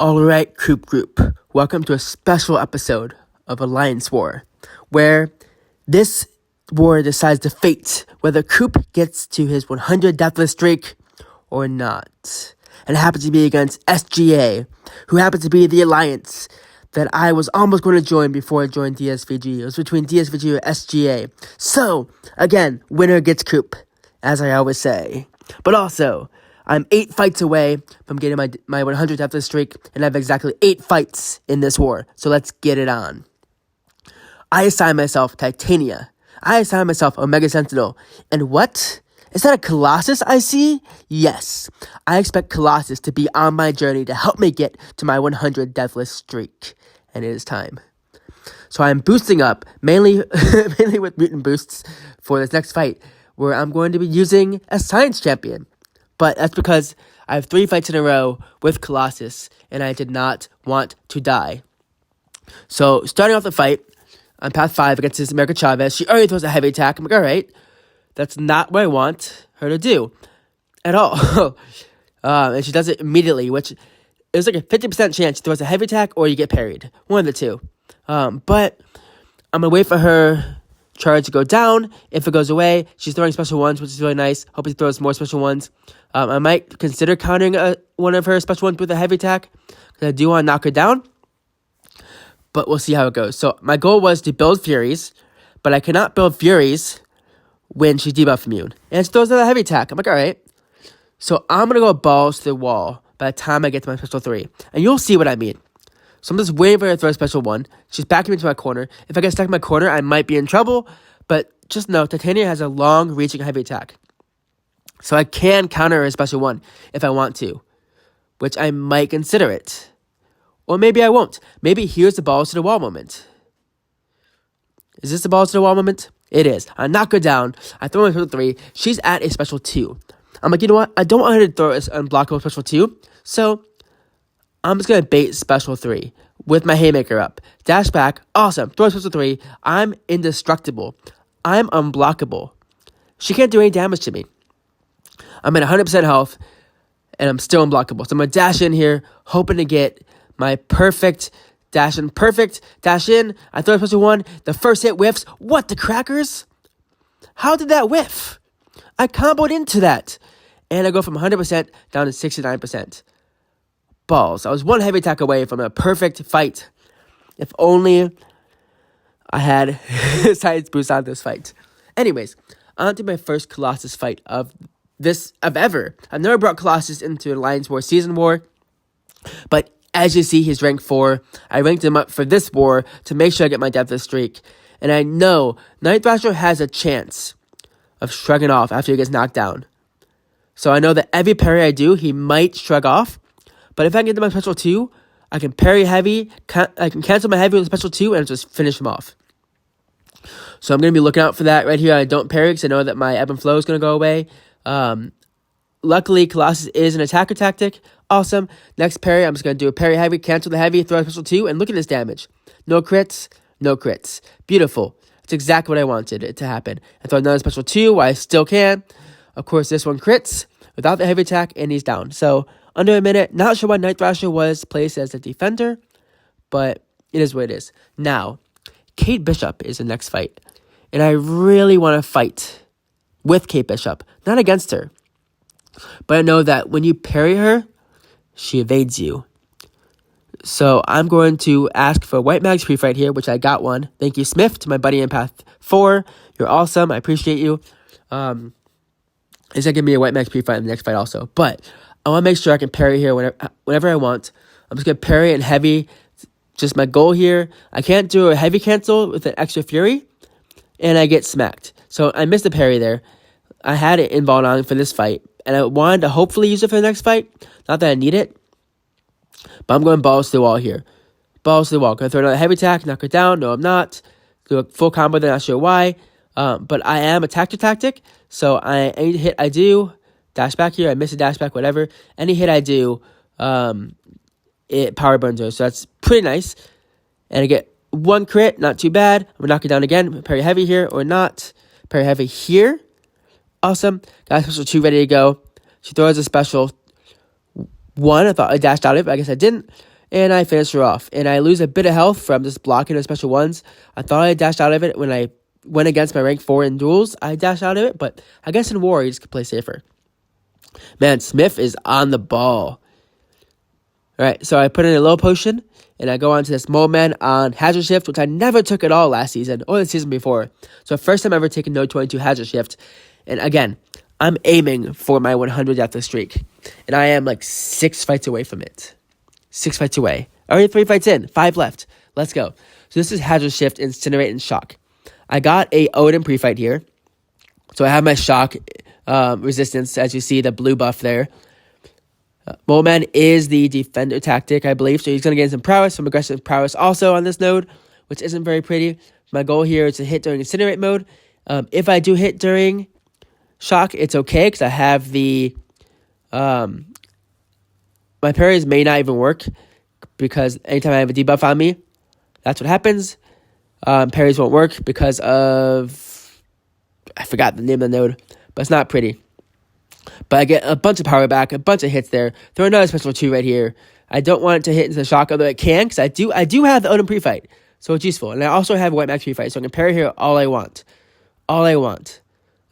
Alright, Group, welcome to a special episode of Alliance War, where this war decides the fate whether Coop gets to his 100 deathless streak or not. And it happens to be against SGA, who happens to be the alliance that I was almost going to join before I joined DSVG. It was between DSVG or SGA. So, again, winner gets Coop, as I always say. But also, I'm 8 fights away from getting my 100 deathless streak, and I have exactly 8 fights in this war. So let's get it on. I assign myself Titania. I assign myself Omega Sentinel. And what? Is that a Colossus I see? Yes. I expect Colossus to be on my journey to help me get to my 100 deathless streak. And it is time. So I'm boosting up, mainly with mutant boosts for this next fight, where I'm going to be using a science champion. But that's because I have 3 fights in a row with Colossus, and I did not want to die. So, starting off the fight, on path 5 against this Mcoc Chavez, she already throws a heavy attack. I'm like, alright, that's not what I want her to do at all. And she does it immediately, which is like a 50% chance she throws a heavy attack or you get parried. One of the two. But I'm going to wait for her charge to go down. If it goes away, she's throwing special ones, which is really nice. Hope she throws more special ones. I might consider countering one of her special ones with a heavy attack, because I do want to knock her down. But we'll see how it goes. So my goal was to build furies, but I cannot build furies when she's debuff immune. And she throws out a heavy attack. I'm like, alright. So I'm going to go balls to the wall by the time I get to my special 3. And you'll see what I mean. So I'm just waiting for her to throw a special 1. She's backing me into my corner. If I get stuck in my corner, I might be in trouble. But just know, Titania has a long-reaching heavy attack. So I can counter her special 1 if I want to, which I might consider it. Or maybe I won't. Maybe here's the balls to the wall moment. Is this the balls to the wall moment? It is. I knock her down. I throw my special 3. She's at a special 2. I'm like, you know what? I don't want her to throw an unblockable special 2. So I'm just going to bait special 3 with my haymaker up. Dash back. Awesome. Throw special 3. I'm indestructible. I'm unblockable. She can't do any damage to me. I'm at 100% health, and I'm still unblockable. So I'm going to dash in here, hoping to get my perfect dash in. Perfect. Dash in. I throw a special 1. The first hit whiffs. What, the crackers? How did that whiff? I comboed into that. And I go from 100% down to 69%. Balls. I was 1 heavy attack away from a perfect fight. If only I had science boost on this fight. Anyways, on to my first Colossus fight of ever. I've never brought Colossus into Alliance War Season War, but as you see, he's rank 4. I ranked him up for this war to make sure I get my deathless streak, and I know Night Thrasher has a chance of shrugging off after he gets knocked down. So I know that every parry I do, he might shrug off, but if I can get to my special 2, I can parry heavy, I can cancel my heavy with a special 2, and just finish him off. So I'm going to be looking out for that right here. I don't parry because I know that my ebb and flow is going to go away. Luckily, Colossus is an attacker tactic. Awesome. Next parry, I'm just going to do a parry heavy, cancel the heavy, throw a special 2, and look at this damage. No crits, no crits. Beautiful. That's exactly what I wanted it to happen. I throw another special 2 while I still can. Of course, this one crits without the heavy attack, and he's down. So, under a minute. Not sure why Night Thrasher was placed as a defender, but it is what it is. Now, Kate Bishop is the next fight, and I really want to fight with Kate Bishop, not against her. But I know that when you parry her, she evades you. So I'm going to ask for a White Mag's pre-fight here, which I got one. Thank you, Smith, to my buddy in Path 4. You're awesome. I appreciate you. He's going to give me a White Mag's pre-fight in the next fight also. But I want to make sure I can parry here whenever I want. I'm just going to parry and heavy. Just my goal here. I can't do a heavy cancel with an extra fury, and I get smacked. So I missed the parry there. I had it involved on for this fight, and I wanted to hopefully use it for the next fight. Not that I need it, but I'm going balls to the wall here. Balls to the wall. Going to throw another heavy attack, knock her down. No, I'm not. Do a full combo, then not sure why. But I am a tactic, so any hit I do, dash back here, I miss a dash back, whatever. Any hit I do, it power burns her, so that's pretty nice. And I get 1 crit, not too bad. I'm going to knock it down again. Parry heavy here, or not. Parry heavy here. Awesome. Got a special 2 ready to go. She throws a special 1. I thought I dashed out of it, but I guess I didn't. and I finish her off. And I lose a bit of health from just blocking the special ones. I thought I dashed out of it when I went against my rank 4 in duels. I dashed out of it, but I guess in war, you just could play safer. Man, Smith is on the ball. Alright, so I put in a low potion, and I go on to this moleman on hazard shift, which I never took at all last season, or the season before. So first time ever taking no 22 hazard shift. And again, I'm aiming for my 100 Deathless streak. And I am like 6 fights away from it. 6 fights away. Already 3 fights in. 5 left. Let's go. So this is hazard shift, incinerate, and shock. I got a Odin pre-fight here. So I have my shock resistance, as you see, the blue buff there. Moleman is the defender tactic, I believe. So he's going to get some prowess, some aggressive prowess also on this node, which isn't very pretty. My goal here is to hit during incinerate mode. If I do hit during shock, it's okay, because I have the... my parries may not even work, because anytime I have a debuff on me, that's what happens. Parries won't work because of... I forgot the name of the node, but it's not pretty. But I get a bunch of power back, a bunch of hits there. Throw another special 2 right here. I don't want it to hit into the shock, although it can, because I do have the Odin pre-fight, so it's useful. And I also have a white max pre-fight, so I can parry here all I want. All I want.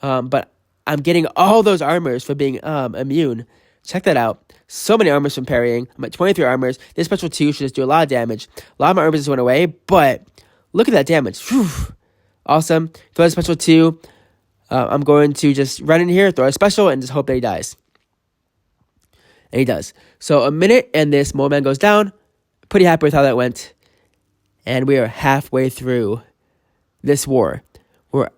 But I'm getting all those armors for being immune. Check that out. So many armors from parrying. I'm at 23 armors. This special 2 should just do a lot of damage. A lot of my armors just went away, but look at that damage. Whew. Awesome. Throw a special 2. I'm going to just run in here, throw a special, and just hope that he dies. And he does. So a minute, and this moleman goes down. Pretty happy with how that went. And we are halfway through this war. We're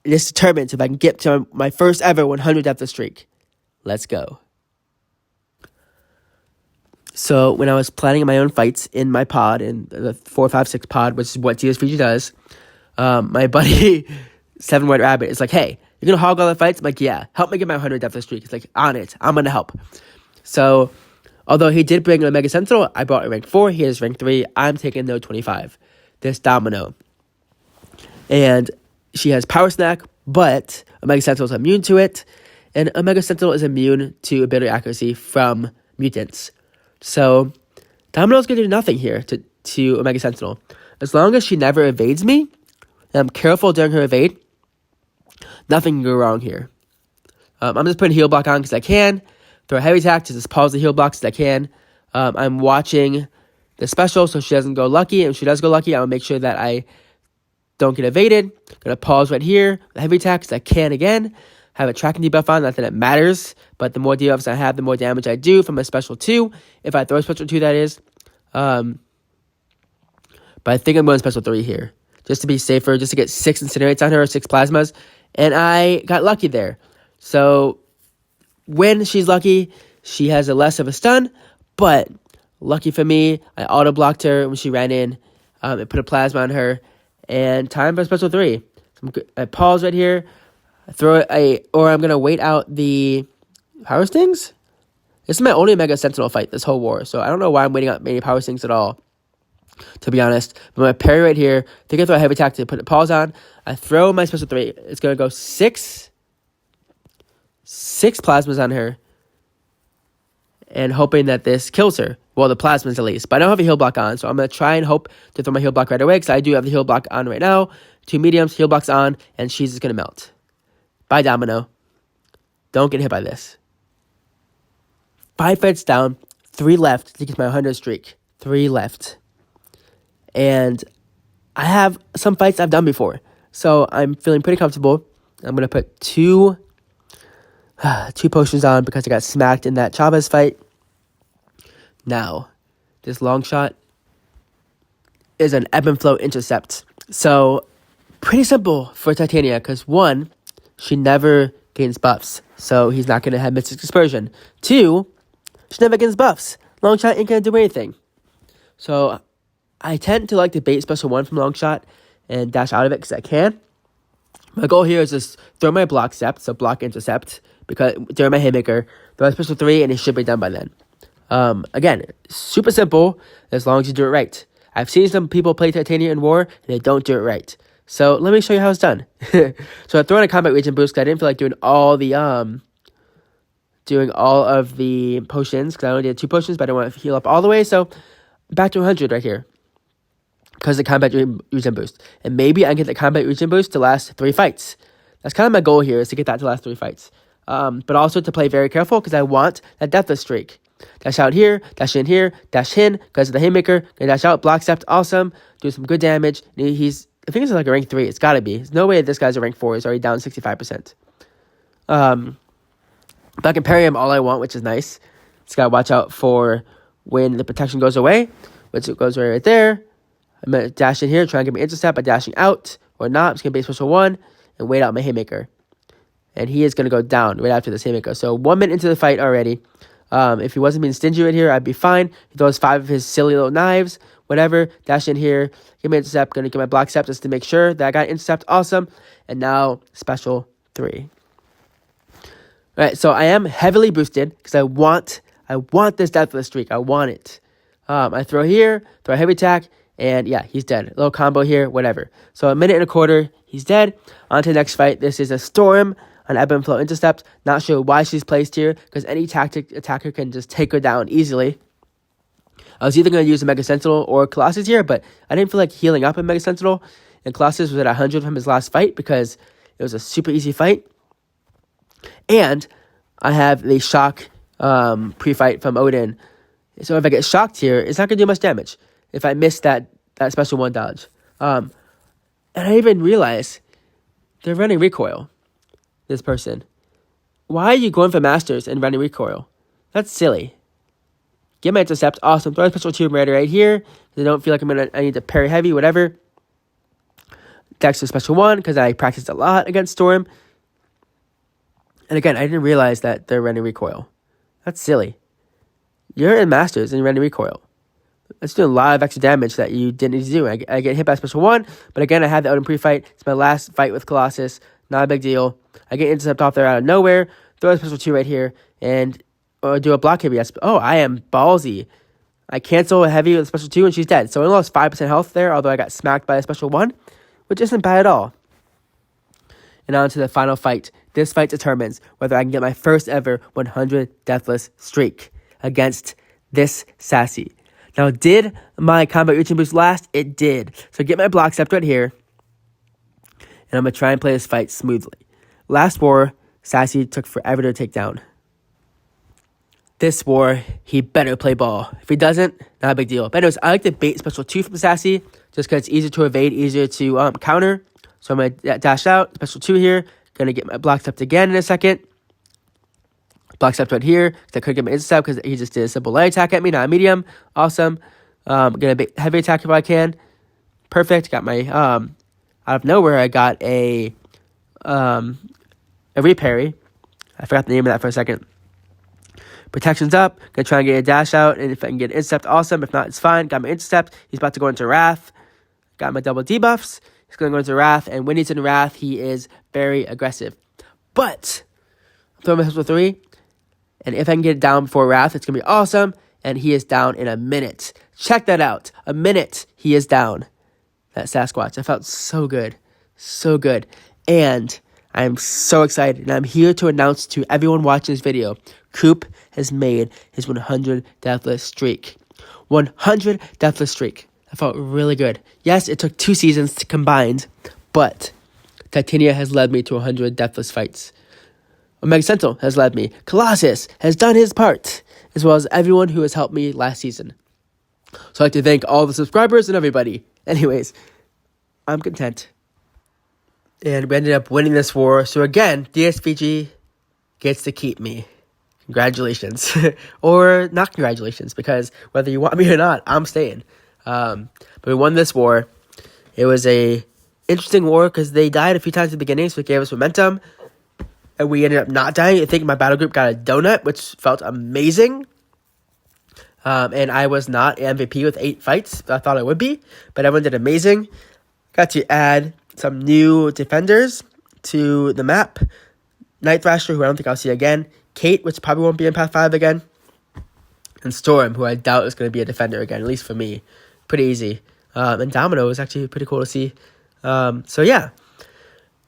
just determined if I can get to my first ever 100 Deathless streak. Let's go. So when I was planning my own fights in my pod, in the 456 pod, which is what DSVG does, my buddy... 7 White Rabbit is like, hey, you're going to hog all the fights? I'm like, yeah, help me get my 100 Deathless streak. It's like, on it. I'm going to help. So, although he did bring a Mega Sentinel, I brought a rank 4. He has rank 3. I'm taking no 25. This Domino. And she has Power Snack, but a Mega Sentinel is immune to it. And a Mega Sentinel is immune to ability accuracy from mutants. So, Domino's going to do nothing here to a Mega Sentinel. As long as she never evades me, and I'm careful during her evade, nothing can go wrong here. I'm just putting heal block on because I can. Throw a heavy attack to just pause the heal blocks as I can. I'm watching the special so she doesn't go lucky. And if she does go lucky, I'll make sure that I don't get evaded. Gonna pause right here. The heavy attack because I can again. Have a tracking debuff on, not that it matters. But the more debuffs I have, the more damage I do from a special 2. If I throw a special 2, that is. But I think I'm going special 3 here. Just to be safer, just to get 6 incinerates on her, or 6 plasmas. And I got lucky there. So, when she's lucky, she has a less of a stun. But, lucky for me, I auto-blocked her when she ran in. And put a plasma on her. And time for special 3. So I pause right here. Or I'm going to wait out the power stings. This is my only Mega Sentinel fight this whole war. So, I don't know why I'm waiting out many power stings at all, to be honest. But my parry right here, I think I throw a heavy attack to put the pause on. I throw my special 3. It's going to go 6 plasmas on her. And hoping that this kills her. Well, the plasmas at least. But I don't have a heal block on. So I'm going to try and hope to throw my heal block right away. Because I do have the heal block on right now. 2 mediums, heal blocks on. And she's just going to melt. Bye, Domino. Don't get hit by this. 5 fights down. 3 left to get my 100 streak. 3 left. And I have some fights I've done before. So I'm feeling pretty comfortable. I'm going to put 2 potions on because I got smacked in that Chavez fight. Now, this LongShot is an ebb and flow intercept. So, pretty simple for Titania because 1, she never gains buffs. So, he's not going to have Mystic Dispersion. 2, she never gains buffs. LongShot ain't going to do anything. So, I tend to like to bait special 1 from LongShot and dash out of it because I can. My goal here is just throw my blockcept, so block intercept, because during my haymaker, throw a special 3 and it should be done by then. Again, super simple as long as you do it right. I've seen some people play Titania in war and they don't do it right. So let me show you how it's done. So I throw in a combat region boost because I didn't feel like doing all of the potions because I only did 2 potions, but I didn't want to heal up all the way. So back to 100 right here because of the combat regen boost. And maybe I can get the combat regen boost to last 3 fights. That's kind of my goal here, is to get that to last 3 fights. But also to play very careful because I want that Deathless streak. Dash out here, dash in here, dash in because of the haymaker. Gonna dash out, blockcept, awesome. Do some good damage. I think he's like a rank 3. It's gotta be. There's no way this guy's a rank 4. He's already down 65%. But I can parry him all I want, which is nice. Just gotta watch out for when the protection goes away, which it goes right there. I'm gonna dash in here, try and get my intercept by dashing out or not. I'm just gonna base special 1 and wait out my haymaker. And he is gonna go down right after this haymaker. So 1 minute into the fight already. If he wasn't being stingy right here, I'd be fine. He throws 5 of his silly little knives, whatever. Dash in here, get my intercept, gonna get my blockcept just to make sure that I got intercept. Awesome. And now special 3. All right, so I am heavily boosted because I want this Deathless streak. I want it. I throw here, throw a heavy attack, and yeah, he's dead. A little combo here, whatever. So 1 minute and a quarter, he's dead. On to the next fight. This is a Storm on ebb and flow intercept. Not sure why she's placed here because any tactic attacker can just take her down easily. I was either going to use a Mega Sentinel or Colossus here, but I didn't feel like healing up a Mega Sentinel. And Colossus was at 100 from his last fight because it was a super easy fight. And I have the shock pre-fight from Odin. So if I get shocked here, it's not going to do much damage if I miss that special 1 dodge. And I even realize they're running recoil, this person. Why are you going for masters and running recoil? That's silly. Get my intercept. Awesome. Throw a special 2 right here. I don't feel like I need to parry heavy, whatever. Dext to special 1 because I practiced a lot against Storm. And again, I didn't realize that they're running recoil. That's silly. You're in Masters and you're running recoil. That's doing a lot of extra damage that you didn't need to do. I get hit by special 1, but again, I had the Odin pre-fight. It's my last fight with Colossus. Not a big deal. I get intercept off there out of nowhere. Throw a special 2 right here and do a block heavy. Oh, I am ballsy. I cancel a heavy with a special 2 and she's dead. So I lost 5% health there, although I got smacked by a special 1, which isn't bad at all. And on to the final fight. This fight determines whether I can get my first ever 100 Deathless streak against this Sassy. Now, did my combat regen boost last? It did. So get my blockcept right here. And I'm going to try and play this fight smoothly. Last war, Sassy took forever to take down. This war, he better play ball. If he doesn't, not a big deal. But anyways, I like to bait special 2 from Sassy just because it's easier to evade, easier to counter. So I'm going to dash out, special 2 here. Going to get my blockcept again in a second. Blockcept right here. I could get my intercept because he just did a simple light attack at me, not a medium. Awesome. Going to heavy attack if I can. Perfect. Got my, out of nowhere, I got a reparry. I forgot the name of that for a second. Protection's up. Going to try and get a dash out. And if I can get an intercept, awesome. If not, it's fine. Got my intercept. He's about to go into Wrath. Got my double debuffs. He's going to go into Wrath, and when he's in Wrath, he is very aggressive. But I'm throwing my special 3, and if I can get it down before Wrath, it's going to be awesome, and he is down in a minute. Check that out. A minute, he is down. That Sasquatch. I felt so good. So good. And I'm so excited, and I'm here to announce to everyone watching this video, Coop has made his 100 Deathless streak. 100 Deathless streak. I felt really good. Yes, it took 2 seasons to combined, but Titania has led me to 100 Deathless fights. Mega Sentinel has led me. Colossus has done his part, as well as everyone who has helped me last season. So I'd like to thank all the subscribers and everybody. Anyways, I'm content. And we ended up winning this war. So again, DSVG gets to keep me. Congratulations. Or not congratulations, because whether you want me or not, I'm staying. But we won this war. It was a interesting war because they died a few times at the beginning, so it gave us momentum. And we ended up not dying. I think my battle group got a donut, which felt amazing. And I was not MVP with 8 fights. I thought I would be, but everyone did amazing. Got to add some new defenders to the map. Night Thrasher, who I don't think I'll see again. Kate, which probably won't be in Path 5 again. And Storm, who I doubt is going to be a defender again, at least for me. Pretty easy. And Domino was actually pretty cool to see. So yeah.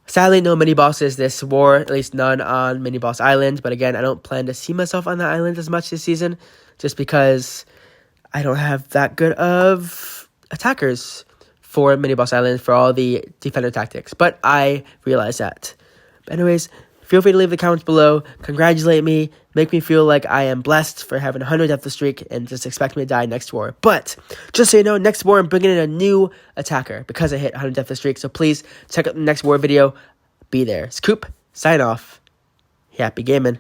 Sadly, no mini-bosses this war, at least none on Mini-Boss Island. But again, I don't plan to see myself on that island as much this season, just because I don't have that good of attackers for Mini Boss Island for all the defender tactics. But I realize that. But anyways, feel free to leave the comments below. Congratulate me. Make me feel like I am blessed for having 100 deathless streak and just expect me to die next war. But just so you know, next war I'm bringing in a new attacker because I hit 100 deathless streak. So please check out the next war video. Be there. Scoop, sign off. Happy gaming.